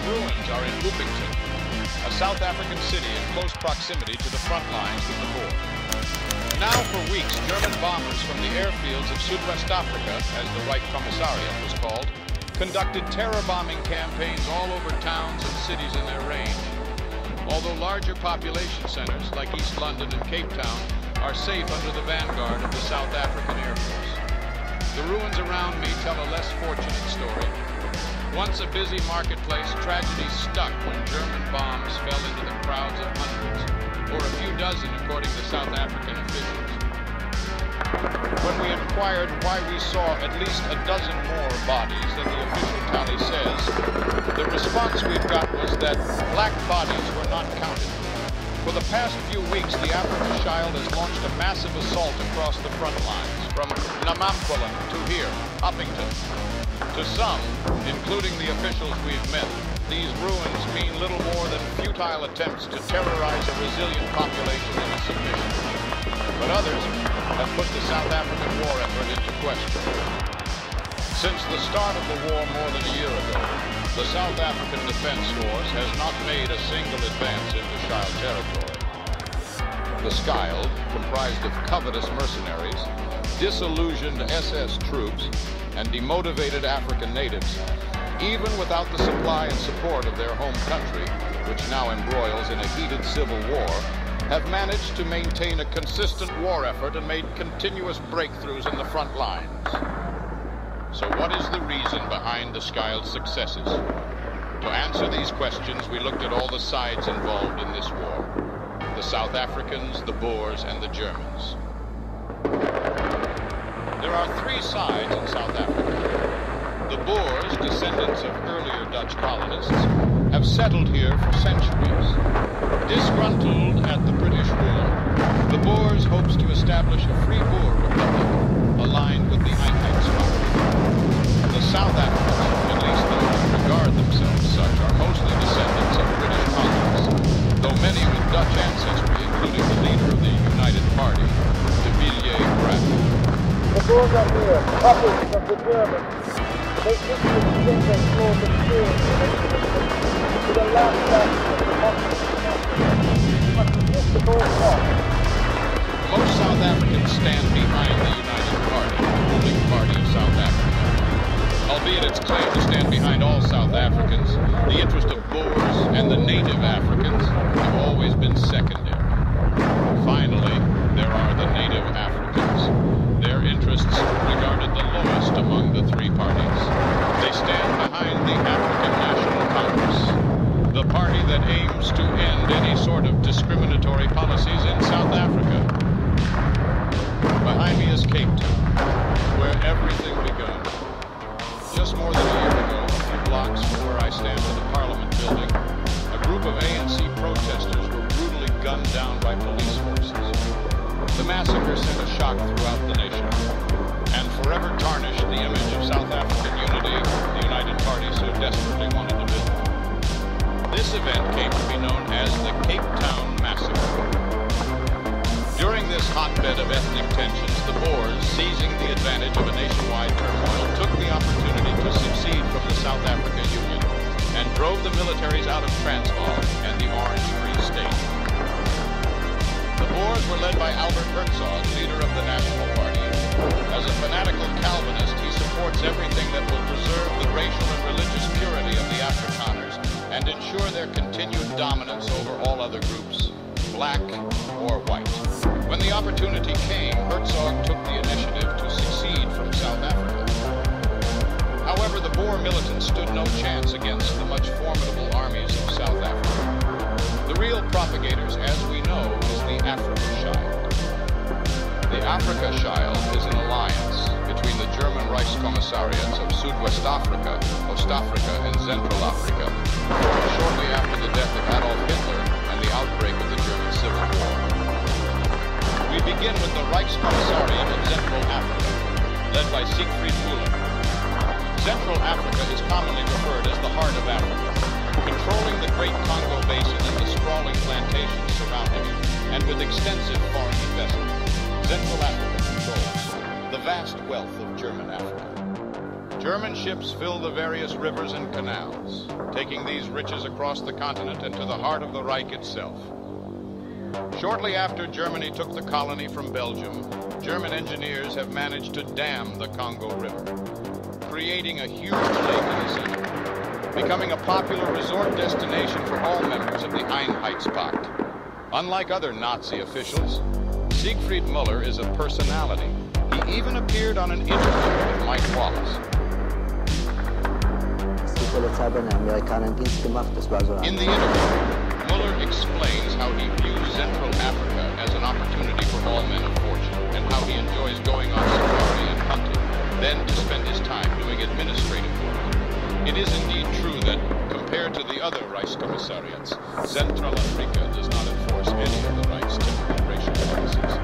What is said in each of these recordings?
ruins are in Upington, a South African city in close proximity to the front lines with the Boer. Now for weeks, German bombers from the airfields of Südwest Africa, as the Reich Commissariat was called, conducted terror bombing campaigns all over towns and cities in their range. Although larger population centers like East London and Cape Town are safe under the vanguard of the South African Air Force. The ruins around me tell a less fortunate story. Once a busy marketplace, tragedy stuck when German bombs fell into the crowds of hundreds, or a few dozen according to South African officials. When we inquired why we saw at least a dozen more bodies than the official tally says, the response we've got was that black bodies were not counted. For the past few weeks, the Africa Child has launched a massive assault across the front lines, from Namamqulan to here, Uppington. To some, including the officials we've met, these ruins mean little more than futile attempts to terrorize a resilient population into submission. But others have put the South African war effort into question. Since the start of the war more than a year ago, the South African Defense Force has not made a single advance into Child territory. The Child, comprised of covetous mercenaries, disillusioned SS troops, and demotivated African natives, even without the supply and support of their home country, which now embroils in a heated civil war, have managed to maintain a consistent war effort and made continuous breakthroughs in the front lines. So what is the reason behind the Child's successes? To answer these questions, we looked at all the sides involved in this war: the South Africans, the Boers, and the Germans. There are three sides in South Africa. The Boers, descendants of earlier Dutch colonists, have settled here for centuries. Disgruntled at the British rule, the Boers hopes to establish a free Boer republic aligned with the Einheitsstaat. The South Africans, at least those who regard themselves such, are mostly descendants of British colonists, though many with Dutch ancestry, including the leader of the United Party, de Villiers-Brak. The Boers are here, puppets of the Germans. They simply extend their claws of fear to the last act of democracy. We must resist the Boers off. Most South Africans stand behind the United Party, the ruling party of South Africa. Albeit its claim to stand behind all South Africans, the interest of Boers and the native Africans have always been secondary. Finally, there are the native Africans. Their interests regarded the lowest among the three parties. They stand behind the African National Congress, the party that aims to end any sort of discriminatory policies in South Africa. Behind me is Cape Town, where everything began. Just more than a year ago, a few blocks from where I stand in the Parliament building, a group of ANC protesters were brutally gunned down by police forces. The massacre sent a shock throughout the nation and forever tarnished the image of South African unity the United Party so desperately wanted to build. This event came to be known as the Cape Town Massacre. During this hotbed of ethnic tensions, the Boers, seizing the advantage of a nationwide turmoil, took the opportunity to secede from the South Africa Union and drove the militaries out of Transvaal and the Orange Free State. The Boers were led by Albert Herzog, leader of the National Party. As a fanatical Calvinist, he supports everything that will preserve the racial and religious purity of the Afrikaners and ensure their continued dominance over all other groups, black or white. When the opportunity came, Herzog took the initiative to secede from South Africa. However, the Boer militants stood no chance against the much formidable armies of South Africa. The real propagators, as we know, is the Africa Child. The Africa Child is an alliance between the German Reichskommissariats of Südwest Africa, Ostafrika, and Central Africa, formed shortly after the death of Adolf Hitler and the outbreak of the German Civil War. We begin with the Reichskommissariat of Central Africa, led by Siegfried Müller. Central Africa is commonly referred as the heart of Africa, controlling the Great Congo Basin and the sprawling plantations surrounding it, and with extensive foreign investment. Central Africa controls the vast wealth of German Africa. German ships fill the various rivers and canals, taking these riches across the continent and to the heart of the Reich itself. Shortly after Germany took the colony from Belgium, German engineers have managed to dam the Congo River, creating a huge lake in the center, becoming a popular resort destination for all members of the Einheitspact. Unlike other Nazi officials, Siegfried Müller is a personality. He even appeared on an interview with Mike Wallace. In the interview, Müller explains how he views Central Africa as an opportunity for all men of fortune, and how he enjoys going on safari and hunting, then to spend his time doing administrative work. It is indeed true that, compared to the other Reichskommissariats, Central Africa does not enforce any of the Reich's typical racial policies.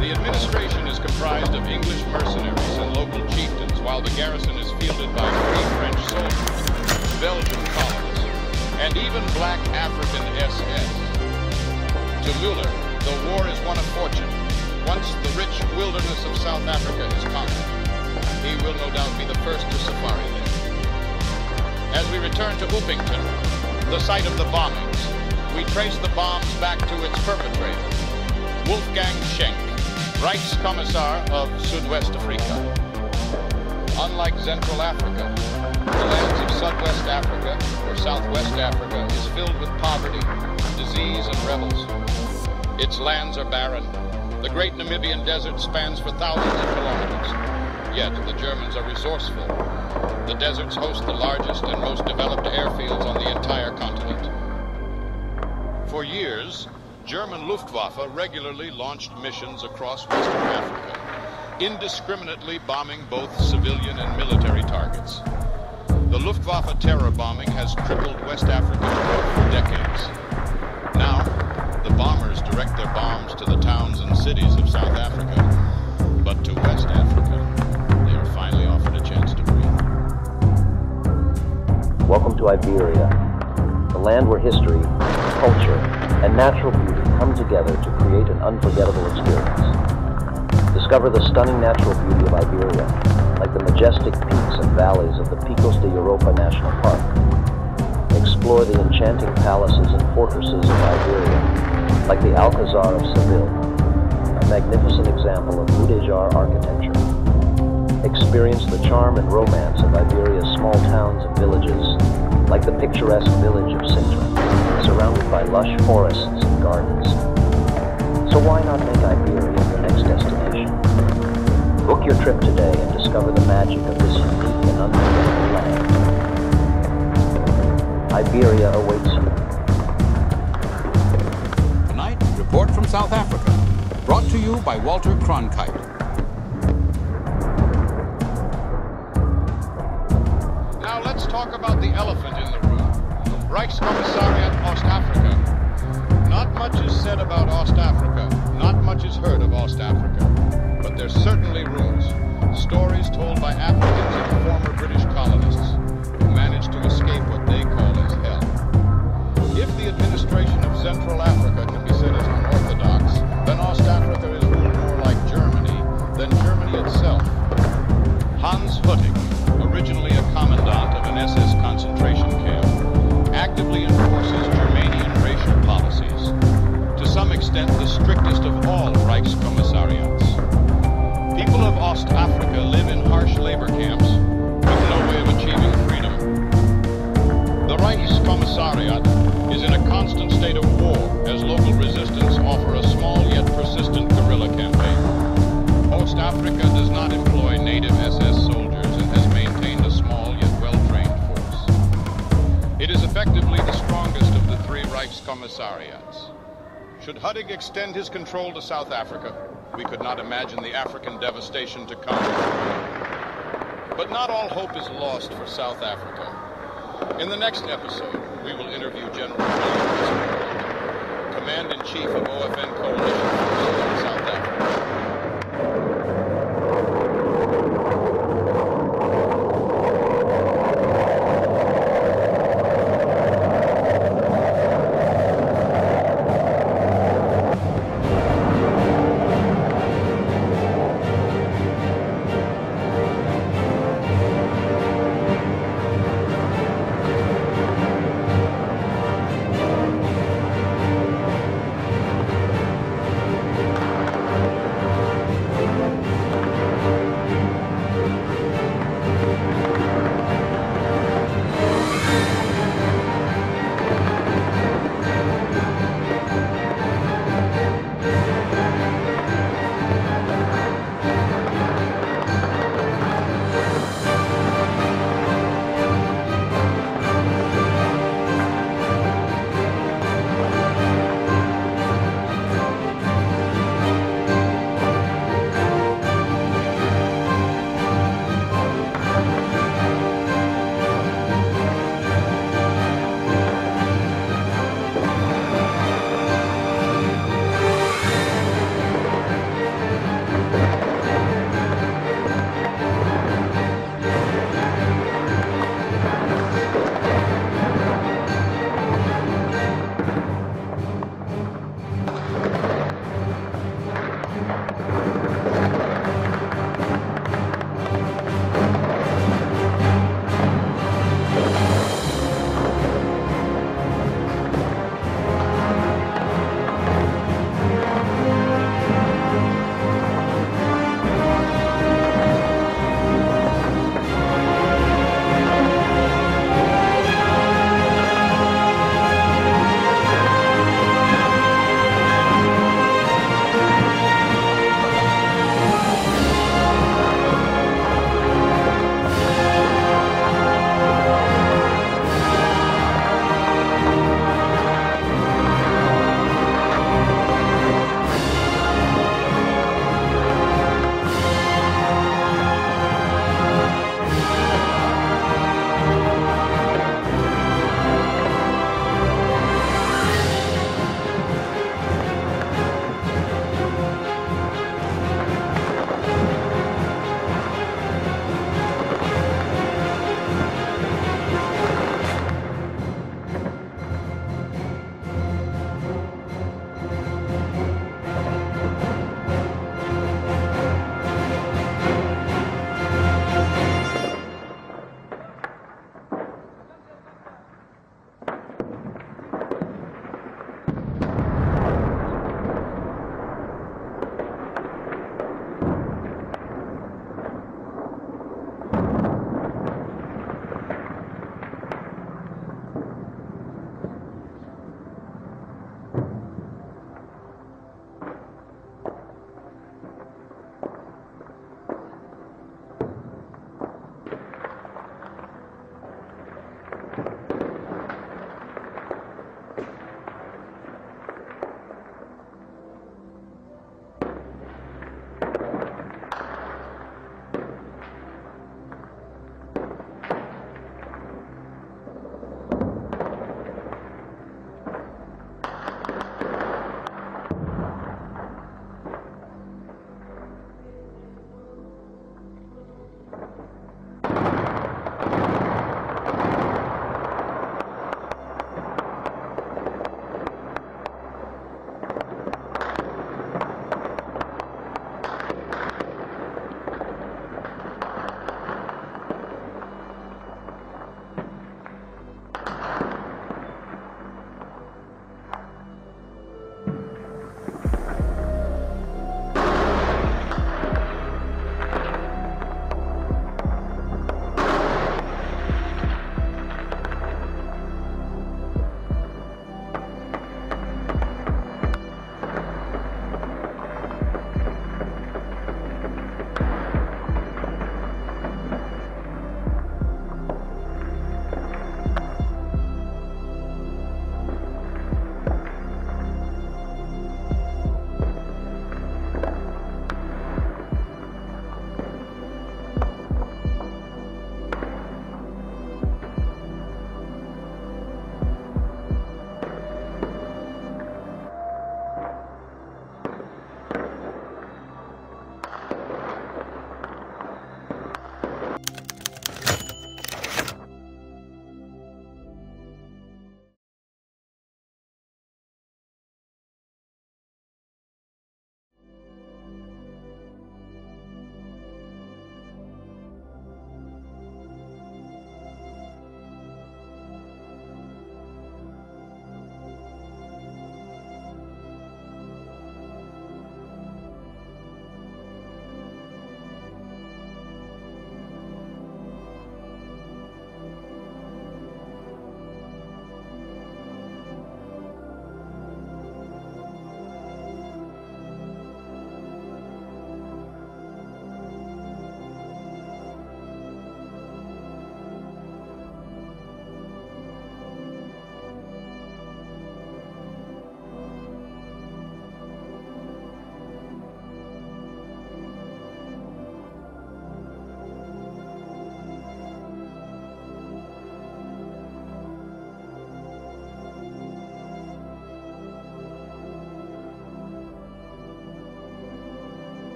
The administration is comprised of English mercenaries and local chieftains, while the garrison is fielded by free French soldiers, Belgian colonists, and even black African SS. To Müller, the war is one of fortune. Once the rich wilderness of South Africa is conquered, he will no doubt be the first to safari there. As we return to Upington, the site of the bombings, we trace the bombs back to its perpetrator, Wolfgang Schenk, Reichskommissar of Südwest Afrika. Unlike Central Africa, the lands of Southwest Africa, or Southwest Africa, is filled with poverty, disease, and rebels. Its lands are barren. The great Namibian desert spans for thousands of kilometers. Yet the Germans are resourceful. The deserts host the largest and most developed airfields on the entire continent. For years, German Luftwaffe regularly launched missions across Western Africa, indiscriminately bombing both civilian and military targets. The Luftwaffe terror bombing has crippled West African growth for decades. Now, the bombers direct their bombs to the towns and cities of South Africa, but to West Africa, they are finally offered a chance to breathe. Welcome to Iberia, the land where history, culture, and natural beauty come together to create an unforgettable experience. Discover the stunning natural beauty of Iberia, like the majestic peaks and valleys of the Picos de Europa National Park. Explore the enchanting palaces and fortresses of Iberia, like the Alcazar of Seville, a magnificent example of Mudéjar architecture. Experience the charm and romance of Iberia's small towns and villages, like the picturesque village of Sintra, surrounded by lush forests and gardens. So why not make Iberia your next destination? Book your trip today and discover the magic of this unique and unforgettable land. Iberia awaits you. Tonight, report from South Africa, brought to you by Walter Cronkite. Now let's talk about the elephant in the room, Reichskommissariat Ostafrika. Not much is said about Ostafrika, not much is heard of Ostafrika, but there's certainly rumors, stories told by Africans and former British colonists who managed to escape what they call as hell. If the administration of Central Africa can be said as unorthodox, then Ostafrika is ruled more like Germany than Germany itself. Hans Huttig, originally a commandant of an SS concentration camp, actively enforces Germanian racial policies, to some extent the strictest of all Reichskommissariats. People of Ostafrika live in harsh labor camps with no way of achieving freedom. The Reichskommissariat is in a constant state of war as local resistance offer a small yet persistent guerrilla campaign. Ostafrika does not employ native SS soldiers and has maintained a small yet well-trained force. It is effectively the strongest of the three Reichskommissariats. Should Huttig extend his control to South Africa, we could not imagine the African devastation to come. But not all hope is lost for South Africa. In the next episode, we will interview General William Command-in-Chief of OFN Coalition Forces in South Africa.